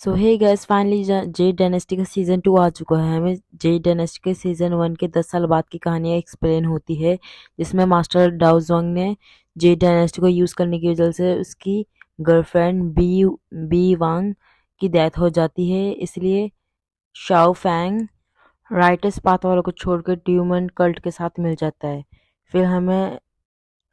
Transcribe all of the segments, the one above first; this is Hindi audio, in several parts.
सो हे गाइस फाइनली जे डायनेस्टी का सीजन 2 आ चुका है। हमें जे डायनेस्टी के सीजन 1 के 10 साल बाद की कहानियां एक्सप्लेन होती है, जिसमें मास्टर डाओजोंग ने जे डायनेस्टी को यूज करने की वजह से उसकी गर्लफ्रेंड बी बी वांग की डेथ हो जाती है। इसलिए शाओ फैंग राइटर्स पाथ वालों को छोड़कर ड्यूमन कल्ट के साथ मिल जाता है। फिर हमें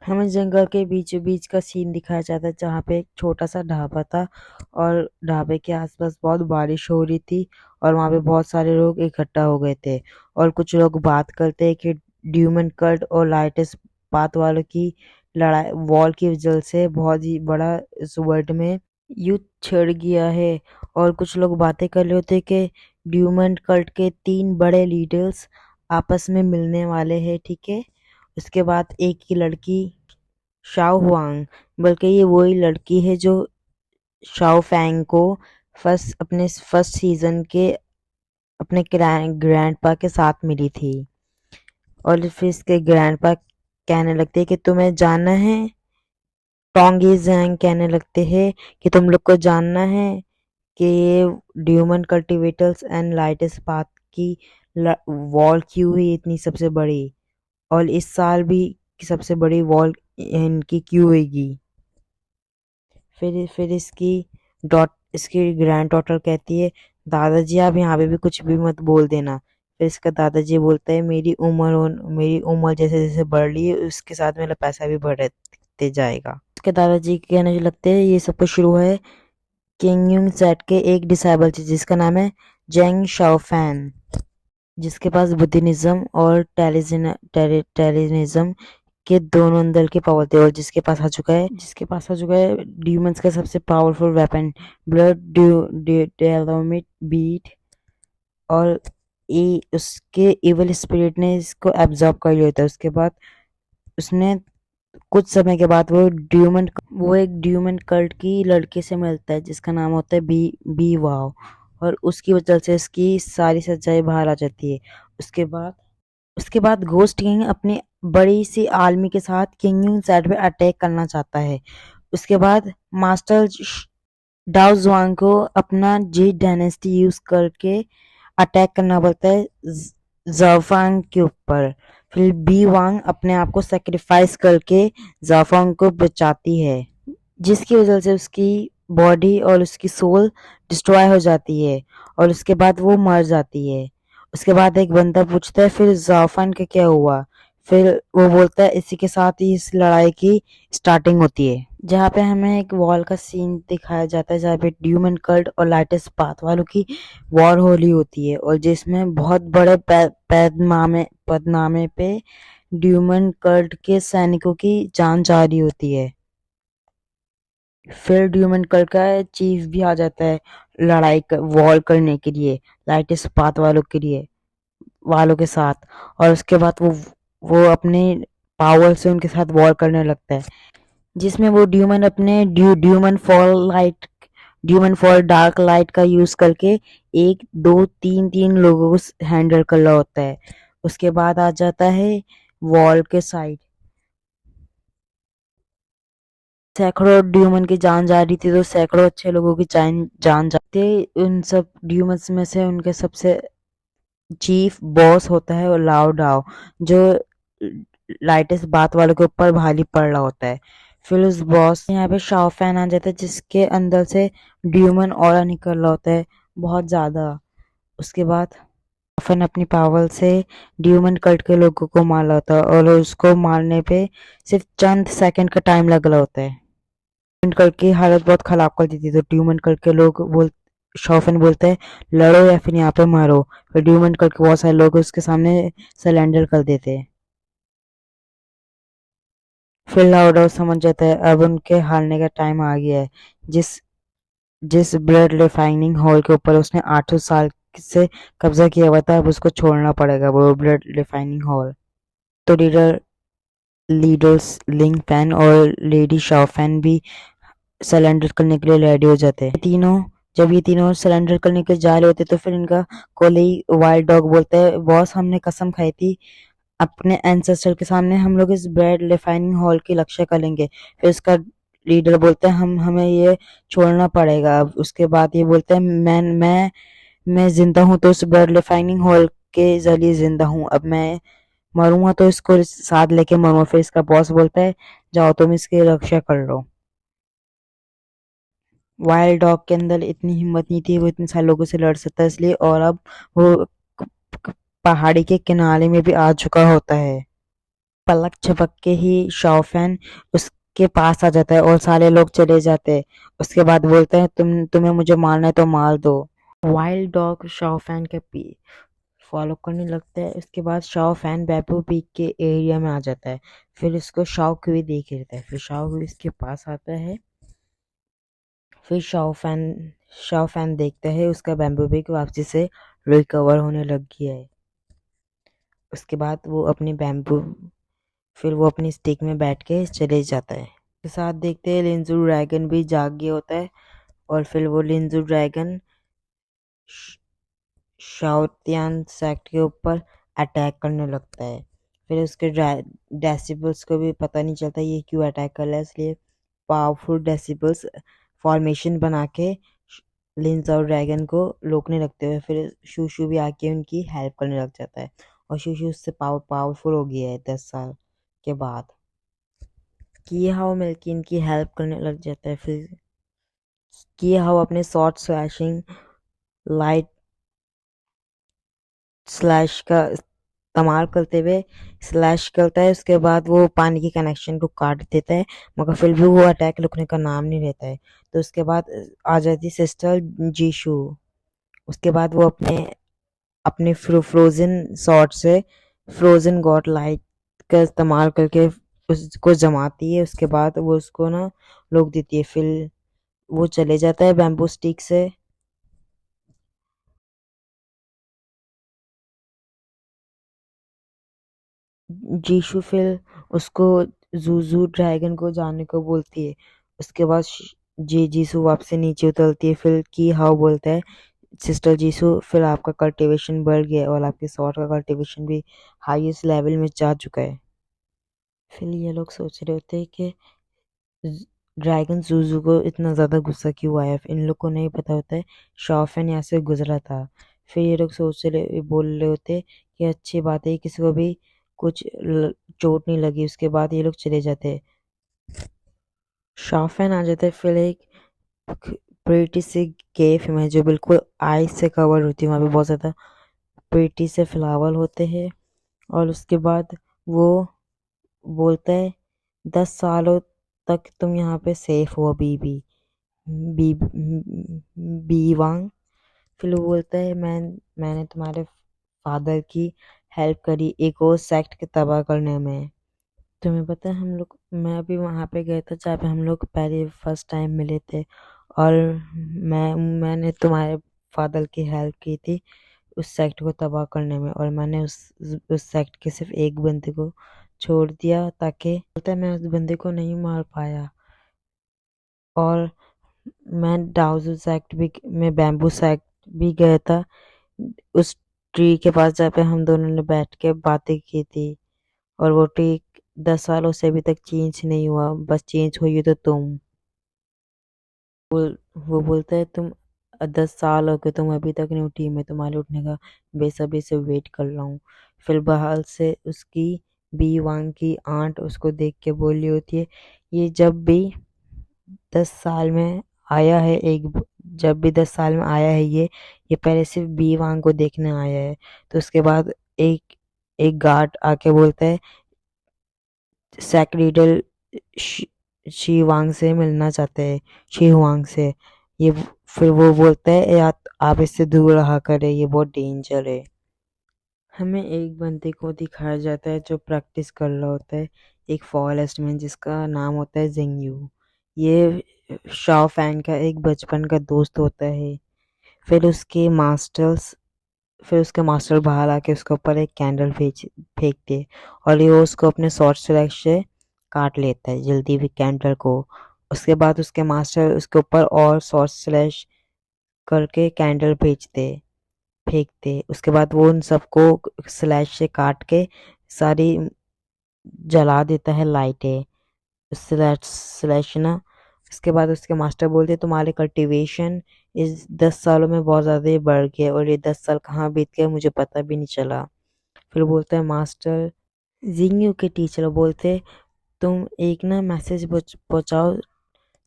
हमें जंगल के बीचों बीच का सीन दिखाया जाता है, जहाँ पे एक छोटा सा ढाबा था और ढाबे के आसपास बहुत बारिश हो रही थी और वहाँ पे बहुत सारे लोग इकट्ठा हो गए थे। और कुछ लोग बात करते हैं कि ड्यूमन कल्ट और लाइटस पाथ वालों की लड़ाई वॉर की वजह से बहुत ही बड़ा इस वर्ल्ड में युद्ध छिड़ गया है। और कुछ लोग बातें कर रहे होते कि ड्यूमन कल्ट के 3 बड़े लीडर्स आपस में मिलने वाले हैं, ठीक है। उसके बाद एक की लड़की शाओ हुआंग, बल्कि ये वही लड़की है जो शाओ फैंग को अपने फर्स्ट सीजन के अपने ग्रैंडपा के साथ मिली थी। और फिर इसके ग्रैंडपा कहने लगते हैं कि तुम्हें जानना है, टोंगी जैंग कहने लगते हैं कि तुम लोग को जानना है कि ये ड्यूमन कल्टीवेटर्स एंड लाइटस पाथ की वॉर क्यों हुई इतनी सबसे बड़ी, और इस साल भी सबसे बड़ी वॉर इनकी क्यों होगी। फिर इसकी ग्रैंड डॉटर कहती है, दादाजी आप यहाँ पे भी कुछ भी मत बोल देना। फिर इसका दादाजी बोलता है, मेरी उम्र जैसे जैसे बढ़ रही है उसके साथ मेरा पैसा भी बढ़ते जाएगा। उसके दादाजी कहने लगते हैं ये सब कुछ शुरू है किंग यूंग सेट के एक डिसाइबल से जिसका नाम है जेंग शाओफैन, जिसके पास बुद्धिज्म और टेलिनिज्म के दोनों अंदर के पावर थे। और जिसके पास आ चुका है ड्यूमंस का सबसे पावरफुल वेपन ब्लड डेलोमिट बीट। और उसके इवल स्पिरिट ने इसको एब्जॉर्ब कर लिया था। उसके बाद उसने कुछ समय के बाद वो एक ड्यूमन कल्ट की लड़के से मिलता है जिसका नाम होता है बी बी वाओ। और उसकी वजह से इसकी सारी सच्चाई बाहर आ जाती है। उसके बाद घोस्ट किंग अपनी बड़ी सी आर्मी के साथ किंग सेट पे अटैक करना चाहता है। उसके बाद मास्टर डाओ जुआंग को अपना जी डायनेस्टी यूज करके अटैक करना पड़ता है जाफांग के ऊपर। फिर बी वांग अपने आप को सेक्रीफाइस करके जाफांग को बचाती है, जिसकी वजह से उसकी बॉडी और उसकी सोल डिस्ट्रॉय हो जाती है और उसके बाद वो मर जाती है। उसके बाद एक बंदा पूछता है फिर जाफान का क्या हुआ। फिर वो बोलता है इसी के साथ ही इस लड़ाई की स्टार्टिंग होती है, जहाँ पे हमें एक वॉर का सीन दिखाया जाता है जहाँ पे ड्यूमन कल्ट और लाइटस पाथ वालों की वॉर होली होती है और जिसमें बहुत बड़े पदनामे पे ड्यूमन कल्ट के सैनिकों की जान जा रही होती है। फिर ड्यूमन कल्ट का चीफ भी आ जाता है वॉर करने के लिए लाइटस पाथ वालों के साथ। और उसके बाद वो अपने पावर से उनके साथ वॉर करने लगता है, जिसमें वो ड्यूमन फॉल डार्क लाइट का यूज करके एक दो तीन तीन लोगों को हैंडल कर रहा होता है। उसके बाद आ जाता है वॉल के साइड, सैकड़ों ड्यूमन की जान जा रही थी तो सैकड़ों अच्छे लोगों की जान जाती है। उन सब ड्यूमन्स में से उनके सबसे चीफ बॉस होता है वो लाओ डाओ, जो लाइटेस्ट बात वालों के ऊपर भारी पड़ रहा होता है। फिर उस बॉस यहाँ पे शाओ फैन आ जाता है जिसके अंदर से ड्यूमन ऑरा निकल रहा होता है बहुत ज्यादा। उसके बाद फैन अपनी पावर से ड्यूमन कल्ट के लोगों को मार रहा होता है और उसको मारने पे सिर्फ चंद सेकंड का टाइम लग रहा होता है। ड्यूमन कल्ट की हालत बहुत खराब कर दी थी तो ड्यूमन कल्ट के लोग शॉफन बोलते हैं लड़ो या फिर यहाँ पे मारो। फिर ड्यूमन कल्ट के बहुत सारे लोग उसके सामने सरेंडर कर देते हैं। फिर लाउडो समझ जाता है अब उनके हारने का टाइम आ गया है। जिस जिस ब्लड रिफाइनिंग हॉल के ऊपर उसने 800 साल से कब्जा किया हुआ था अब उसको छोड़ना पड़ेगा वो ब्लड रिफाइनिंग हॉल। तो लीडर्स लिंग फैन और लेडी शाओ फैन भी सरेंडर करने के लिए रेडी हो जाते हैं। जब ये तीनों सरेंडर करने के लिए जा रहे होते तो फिर इनका कोली वाइल्ड डॉग बोलता है बॉस हमने कसम खाई थी अपने एंसेस्टर के सामने हम लोग इस ब्रेड रिफाइनिंग हॉल की रक्षा करेंगे। फिर उसका लीडर बोलते हैं हम हमें ये छोड़ना पड़ेगा। अब उसके बाद ये बोलते हैं मैं जिंदा हूँ तो उस ब्लड रिफाइनिंग हॉल के जरिए जिंदा हूँ, अब मैं मरूंगा तो इसको साथ लेके मरूंगा। फिर इसका बॉस बोलता है जाओ तुम इसकी रक्षा कर लो। वाइल्ड डॉग के अंदर इतनी हिम्मत नहीं थी वो इतने सारे लोगों से लड़ सकता है, इसलिए। और अब वो पहाड़ी के किनारे में भी आ चुका होता है। पलक झपक के ही शाओफैन उसके पास आ जाता है और सारे लोग चले जाते हैं। उसके बाद बोलते हैं तुम्हें मुझे मारना है तो मार दो। वाइल्ड डॉग शाओफैन के पी फॉलो करने लगता है। उसके बाद शाओफैन बैम्बू पीक के एरिया में आ जाता है। फिर उसको शाओ क्यूई देख लेता है। फिर शाओ क्यूई इसके पास आता है। फिर शाओफैन देखता है उसका बैम्बू पीक वापसी से रिकवर होने लग गया है। उसके बाद फिर वो अपनी स्टिक में बैठ के चले जाता है। के साथ देखते हैं लिंजू ड्रैगन भी जाग गया होता है और फिर वो लिंजू ड्रैगन शाओतियान सेक्ट के ऊपर अटैक करने लगता है। फिर उसके डेसिबल्स को भी पता नहीं चलता ये क्यों अटैक कर रहा है, इसलिए पावरफुल डेसिबल्स फॉर्मेशन बना के लिंस और ड्रैगन को रोकने लगते हुए फिर शूशू भी आके उनकी हेल्प करने लग जाता है। और शूशू उससे पावरफुल हो गया है 10 साल के बाद। की हाउ मिलके इनकी हेल्प करने लग जाता है। फिर की हाउ अपने शॉर्ट स्लैशिंग लाइट स्लैश का इस्तेमाल करते हुए स्लैश करता है। उसके बाद वो पानी की कनेक्शन को काट देता है, मगर फिर भी वो अटैक रुकने का नाम नहीं लेता है। तो उसके बाद आ जाती सिस्टर जीशू। उसके बाद वो अपने अपने फ्रोजन सॉर्ड से फ्रोजन गॉड लाइट का इस्तेमाल करके उसको जमाती है। उसके बाद वो उसको ना रोक देती है। फिर वो चले जाता है बैम्बू स्टिक से। जीशु फिर उसको जूजू ड्रैगन को जाने को बोलती है। उसके बाद जी जीसू वापस नीचे उतरती है। फिर की हाउ बोलता है सिस्टर जीसू फिर आपका कल्टीवेशन बढ़ गया है और आपके सॉर्ट का कल्टीवेशन भी हाईएस्ट लेवल में जा चुका है। फिर ये लोग सोच रहे होते हैं कि ड्रैगन जूजू को इतना ज़्यादा गुस्सा क्यों आया। इन लोग को नहीं पता होता है शॉफन यहाँ से गुजरा था। फिर ये लोग बोल रहे होते कि अच्छी बात है किसी को भी कुछ चोट नहीं लगी। उसके बाद ये लोग चले जाते। शॉफन आ जाता है। फिर एक प्रीटी सी केव में जो बिल्कुल आइस से कवर होती है, वहाँ पे बहुत ज़्यादा प्रीटी से फ्लावर होते हैं। और उसके बाद वो बोलता है 10 सालों तक तुम यहाँ पे सेफ हो अभी भी बी बी वांग। फिर वो बोलता है मैंने तुम्हारे फादर की हेल्प करी एक और सेक्ट के तबाह करने में। तुम्हें पता है मैं अभी वहाँ पे गया था जहाँ पे हम लोग पहले फर्स्ट टाइम मिले थे। और मैंने तुम्हारे फादर की हेल्प की थी उस सेक्ट को तबाह करने में। और मैंने उस सेक्ट के सिर्फ एक बंदे को छोड़ दिया ताकि बोलता है मैं उस बंदे को नहीं मार पाया। और मैं डाउजू सेक्ट भी में बैम्बू सेक्ट भी गया था उस ट्री के पास जहाँ पे हम दोनों ने बैठ के बातें की थी। और वो ट्री 10 सालों से अभी तक चेंज नहीं हुआ, बस चेंज हुई हो तो तुम। वो बोलता है तुम 10 साल हो गए तुम अभी तक नहीं उठी, मैं तुम्हारे उठने का बेसब्री से वेट कर रहा हूँ। फिर बहाल से उसकी बी वांग की आंट उसको देख के बोली होती है ये जब भी 10 साल में आया है जब भी 10 साल में आया है ये पहले सिर्फ बी वांग को देखने आया है। तो उसके बाद एक एक गार्ड आके बोलता है सेक्रेटरी शी वांग से मिलना चाहते हैं शी हुआंग से। ये फिर वो बोलता है या आप इससे दूर रहा करें ये बहुत डेंजर है। हमें एक बंदे को दिखाया जाता है जो प्रैक्टिस कर रहा होता है एक फॉरेस्ट में जिसका नाम होता है जिंगयू। ये शाओ फैन का एक बचपन का दोस्त होता है। फिर उसके मास्टर्स फिर उसके मास्टर बाहर आके उसके ऊपर एक कैंडल फेंकते हैं और ये उसको अपने शॉर्ट स्लैश से काट लेता है जल्दी भी कैंडल को। उसके बाद उसके मास्टर उसके ऊपर और शॉर्ट स्लैश करके कैंडल फेंकते। उसके बाद वो उन सबको स्लैश से काट के सारी जला देता है लाइटें। स्लैश स्लैश ना उसके बाद उसके मास्टर बोलते तुम्हारे कल्टीवेशन इस 10 सालों में बहुत ज़्यादा ही बढ़ गया और ये 10 साल कहाँ बीत गए मुझे पता भी नहीं चला। फिर बोलता है मास्टर, जिंगयू के टीचर बोलते तुम एक ना मैसेज पहुंचाओ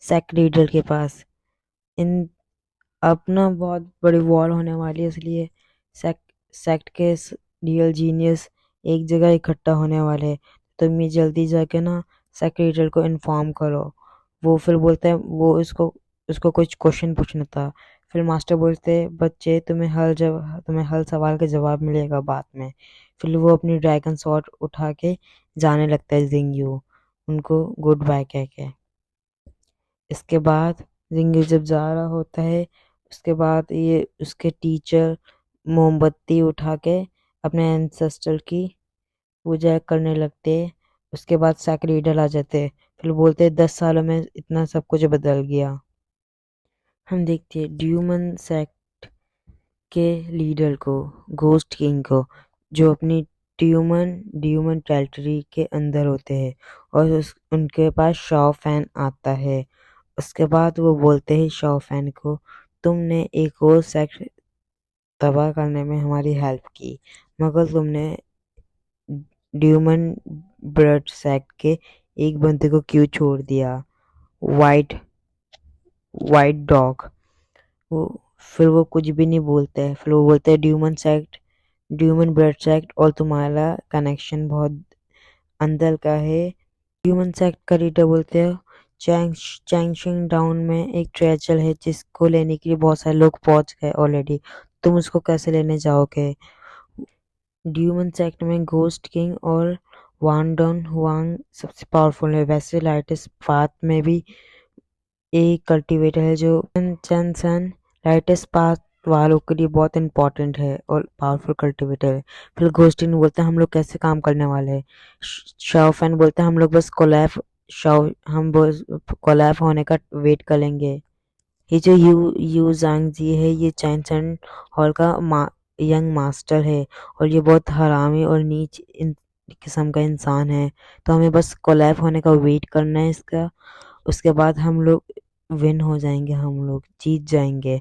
सेक रीडर के पास। इन अब ना बहुत बड़ी वॉर होने वाली है, इसलिए सेक्ट सेक्ट के रियल जीनियस एक जगह इकट्ठा होने वाले हैं। तुम ये जल्दी जाके ना सेक्रेटरी को इन्फॉर्म करो। वो फिर बोलता है वो इसको उसको कुछ क्वेश्चन पूछना था। फिर मास्टर बोलते हैं बच्चे तुम्हें हर सवाल का जवाब मिलेगा बाद में। फिर वो अपनी ड्रैगन स्वॉर्ड उठा के जाने लगता है जिंगयू उनको गुड बाय कह के। इसके बाद जिंगयू जब जा रहा होता है उसके बाद ये उसके टीचर मोमबत्ती उठा के अपने एंसेस्टर की पूजा करने लगते। उसके बाद सैक्रेडल आ जाते। फिर बोलते 10 सालों में इतना सब कुछ बदल गया। हम देखते हैं ड्यूमन सेक्ट के लीडर को, घोस्ट किंग को, जो अपनी ड्यूमन ड्यूमन टेरिटरी के अंदर होते हैं और उनके पास शाओ फैन आता है। उसके बाद वो बोलते हैं शाओ फैन को तुमने एक और सेक्ट तबाह करने में हमारी हेल्प की, मगर तुमने ड्यूमन ब्लड सेक्ट के एक बंदे को क्यों छोड़ दिया, वाइट वाइट डॉग। वो फिर वो कुछ भी नहीं बोलते है। फिर वो बोलते हैं ड्यूमन ब्लड सेक्ट और तुम्हारा कनेक्शन बहुत अंदर का है। ह्यूमन सेक्ट का लीडर बोलते हैं चैंगशिंग डाउन में एक ट्रेजर है जिसको लेने के लिए बहुत सारे लोग पहुंच गए ऑलरेडी, तुम उसको कैसे लेने जाओगे। ह्यूमन सेक्ट में घोस्ट किंग और वान डॉन हुआंग सबसे पावरफुल है। वैसे लाइटेस्ट पाथ में भी एक कल्टीवेटर है जो चैनसन लाइटेस्ट पाथ वालों के लिए बहुत इंपॉर्टेंट है और पावरफुल कल्टीवेटर है। फिर घोस्टिन बोलते हैं हम लोग कैसे काम करने वाले हैं। शाओ फैन बोलते हैं हम लोग बस कोलैब होने का वेट करेंगे। ये जो यू जांग जी है ये चैनसन हॉल का यंग मास्टर है और ये बहुत हरामी और नीच किस्म का इंसान है। तो हमें बस कोलैब होने का वेट करना है इसका, उसके बाद हम लोग विन हो जाएंगे, हम लोग जीत जाएंगे।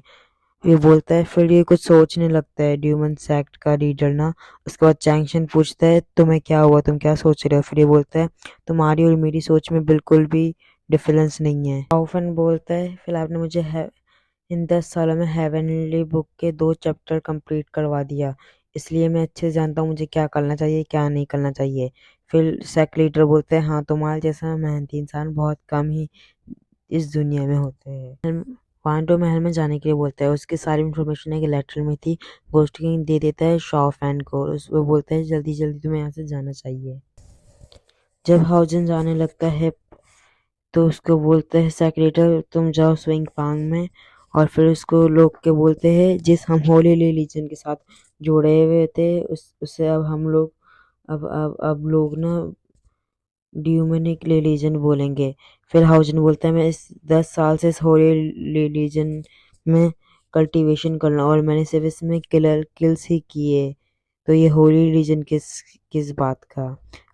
ये बोलता है फिर ये कुछ सोचने लगता है ड्यूमन सेक्ट का लीडर ना। उसके बाद चैंगशन पूछता है तुम्हें क्या हुआ, तुम क्या सोच रहे हो। फिर ये बोलता है तुम्हारी और मेरी सोच में बिल्कुल भी डिफरेंस नहीं है। ऑफन बोलता है फिर आपने मुझे इन 10 सालों में हेवनली बुक के 2 चैप्टर कंप्लीट करवा दिया, इसलिए मैं अच्छे से जानता हूँ मुझे क्या करना चाहिए क्या नहीं करना चाहिए। फिर सेक्रेटरी बोलते हैं हाँ तुम्हारे जैसा मेहनती इंसान बहुत कम ही इस दुनिया में होते हैं। वांडो महल में जाने के लिए बोलता है, उसकी सारी इन्फॉर्मेशन एक लेटर में थी। गोस्ट किंग दे देता है शॉ फैन को, वो बोलता है जल्दी जल्दी तुम्हें यहाँ से जाना चाहिए। जब हाउजन जाने लगता है तो उसको बोलते हैं सेक्रेटर तुम जाओ स्विंग पांग में, और फिर उसको लोग के बोलते हैं जिस हम होली रिलीजन के साथ जुड़े हुए थे उससे अब हम लोग अब लोग ना ड्यूमनिक रिलीजन बोलेंगे। फिर हाउजन बोलता है मैं इस 10 साल से इस होली रिलीजन में कल्टीवेशन करना और मैंने सिर्फ इसमें किल्स ही किए, तो ये होली रिलीजन किस किस बात का।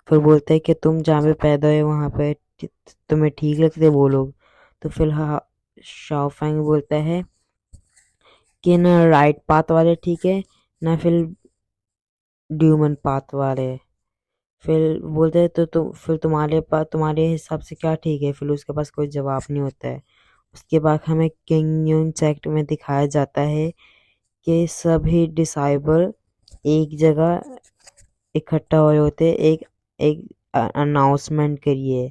फिर बोलता है कि तुम जहाँ पे पैदा हुए वहाँ पे तुम्हें ठीक लगते वो लोग। तो फिर शाओफैंग बोलता है कि ना राइट पाथ वाले ठीक है ना फिर ड्यूमन पाथ वाले। फिर बोलते हैं तो फिर तुम्हारे पास तुम्हारे हिसाब से क्या ठीक है। फिर उसके पास कोई जवाब नहीं होता है। उसके बाद हमें किंग यून सेक्ट में दिखाया जाता है कि सभी डिसाइबल एक जगह इकट्ठा हुए होते हैं एक एक अनाउंसमेंट के लिए।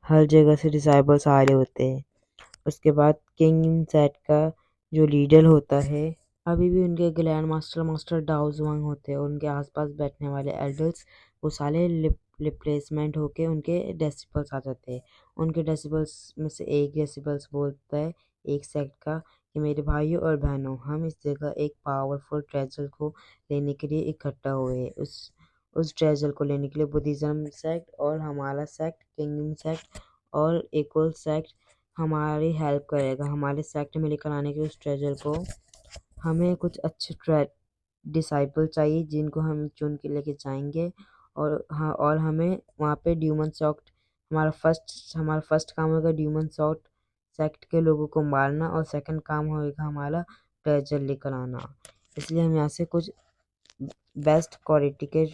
हर जगह से डिसाइबल्स आ रहे होते हैं। उसके बाद किंग यून सेट का जो लीडर होता है अभी भी उनके ग्रैंड मास्टर मास्टर डाओजुआंग होते हैं और उनके आसपास बैठने वाले एल्डर्स वो साले रिप्लेसमेंट होके उनके डेसिबल्स आ जाते हैं। उनके डेसिबल्स में से एक डेसिबल्स बोलता है एक सेक्ट का कि मेरे भाइयों और बहनों हम इस जगह एक पावरफुल ट्रेजर को लेने के लिए इकट्ठा हुए हैं। उस ट्रेजर को लेने के लिए बुद्धिज्म सेक्ट और हमारा सेक्ट किंगडम सेक्ट और एक और सेक्ट हमारी हेल्प करेगा। हमारे सेक्ट में लेकर आने के उस ट्रेजर को हमें कुछ अच्छे डिसाइपल चाहिए जिनको हम चुन के लेके जाएंगे। और हाँ और हमें वहाँ पे ड्यूमन सॉफ्ट हमारा फर्स्ट काम होगा ड्यूमन सॉफ्ट सेक्ट के लोगों को मारना और सेकंड काम होएगा हमारा ट्रेजर लेकर आना। इसलिए हम यहाँ से कुछ बेस्ट क्वालिटी के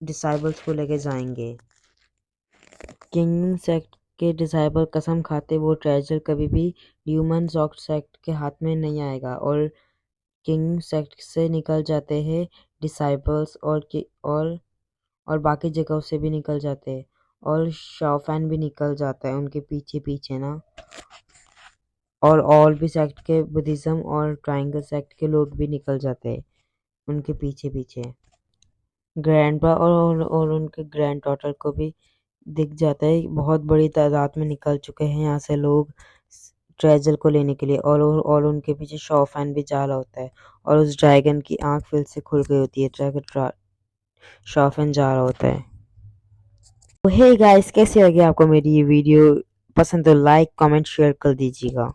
डिसाइबल्स को लेके जाएंगे। किंग सेक्ट के डिसाइबल कसम खाते वो ट्रेजर कभी भी ह्यूमन जॉक सेक्ट के हाथ में नहीं आएगा, और किंग सेक्ट से निकल जाते हैं डिसाइबल्स और बाकी जगहों से भी निकल जाते हैं, और शाओफैन भी निकल जाता है उनके पीछे पीछे ना, और भी सेक्ट के बुद्धिज्म और ट्रायंगल सेक्ट के लोग भी निकल जाते हैं उनके पीछे पीछे। ग्रैंडपा और उनके ग्रैंड डॉटर को भी दिख जाता है, बहुत बड़ी तादाद में निकल चुके हैं यहाँ से लोग ट्रेजर को लेने के लिए, और उनके पीछे शॉफैन भी जा रहा होता है, और उस ड्रैगन की आंख फिर से खुल गई होती है, ड्रैगन शॉफैन जा रहा होता है। तो हे गाइस, कैसी लगी आपको मेरी ये वीडियो? पसंद तो लाइक कमेंट शेयर कर दीजिएगा।